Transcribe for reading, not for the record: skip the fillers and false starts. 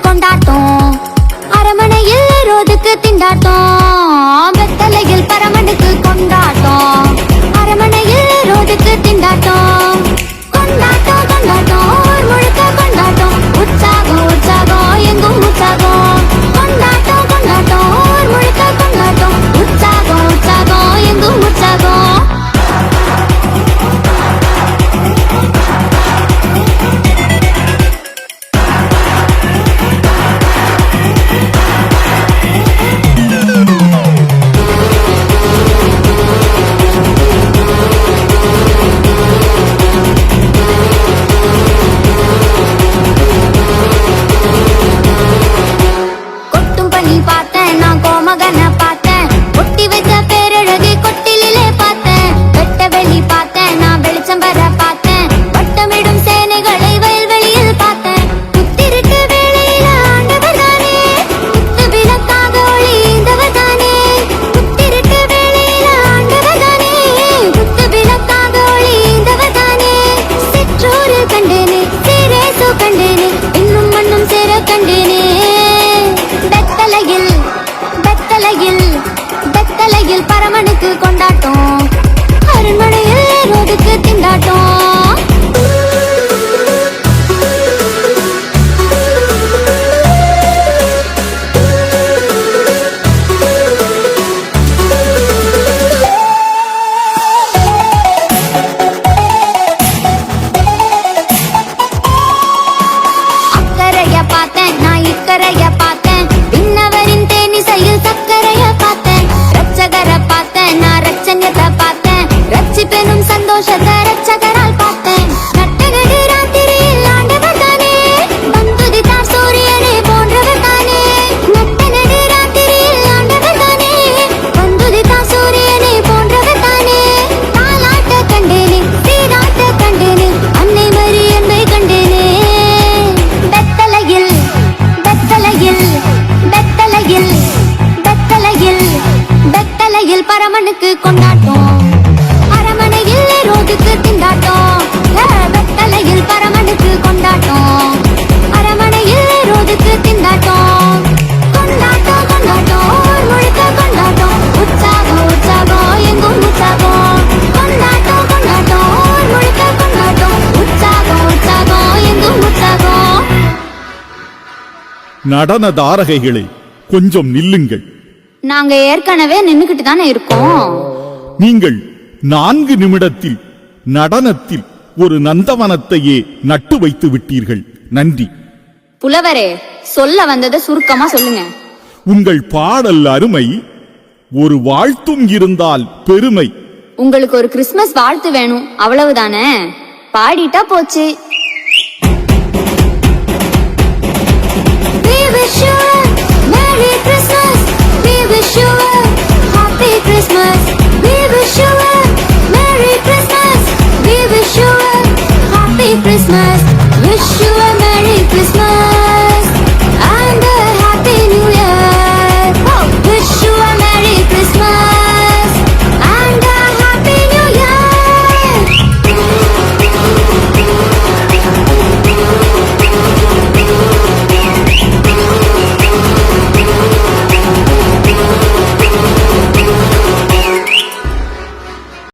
கொண்டாட்டம், அரமனையில் ரோதுக்கு திண்டாட்டம், வெத்தலையில் பரமனுக்கு கொண்டாட்டம், அரமனையில் ரோதுக்கு திண்டாட்டம், கொண்டாட்டம் கொண்டாட்டம் ஊர் முழுக்க கொண்டாட்டம், உற்சாகம் உற்சாகம் எங்கும் உற்சாகம், கொண்டாட்டம் கொண்டாட்டம் ஊர் முழுக்க கொண்டாட்டம், உற்சாகம் உற்சாகம் எங்கும் உற்சாகம். பரமனுக்கு கொண்டாட்டம், அரண்மனையில் ரோதுக்கு திண்டாட்டம். அக்கறைய பார்த்தேன் நான் இக்கரைய பார்த்தேன், விண்ணவரின் தேனிசையில் சக்கரைய பார்த்தேன், ரட்சகரை பார்த்தேன் நான் ரட்சண்யத்தை பார்த்தேன், ரட்சிப்பெனும் சந்தோஷத்தை ரட்சகரால் பார்த்தேன், நட்டநடு ராத்திரியில் ஆண்டவர் தானே வந்துதித்தார் சூரியனே போன்றவர் தானே, நட்டநடு ராத்திரியில் ஆண்டவர் தானே வந்துதித்தார் சூரியனே போன்றவர் தானே, தாலாட்ட கண்டேனே சீராட்ட கண்டேனே அன்னை மரி என்பை கண்டேனே, வெத்தலையில் வெத்தலையில் வெத்தலையில் வெத்தலையில் வெத்தலையில் பரமனுக்கு கொண்டாட்டம், அரமனையில் ரோதுக்கு திண்டாட்டம், வெத்தலையில் பரமனுக்கு கொண்டாட்டம், அரமனையில் ரோதுக்கு திண்டாட்டம், கொண்டாட்டம் கொண்டாட்டம் ஊர் முழுக்க கொண்டாட்டம், உற்சாகம் உற்சாகம் எங்கும் உற்சாகம், கொண்டாட்டம் கொண்டாட்டம் ஊர் முழுக்க கொண்டாட்டம், உற்சாகம் உற்சாகம் எங்கும் உற்சாகம். நடன தாரகைகளே கொஞ்சம் நில்லுங்கள். நாங்க ஏற்கனவே நின்னுக்கிட்டு தானே இருக்கோம். நீங்கள் 4 நிமிடத்தில் நடனத்தில் ஒரு நந்தவனத்தையே நட்டு வைத்து விட்டீர்கள். நன்றி. புலவரே, சொல்ல வந்ததை சுருக்கமா சொல்லுங்க. உங்கள் பாடல் அருமை, ஒரு வாழ்த்தும் இருந்தால் பெருமை. உங்களுக்கு ஒரு கிறிஸ்துமஸ் வாழ்த்து வேணும், அவ்வளவுதானே? பாடிட்டா போச்சு. We wish you a Merry Christmas. We wish you a Happy Christmas. We wish you a Merry Christmas. We wish you a Happy Christmas. Wish you a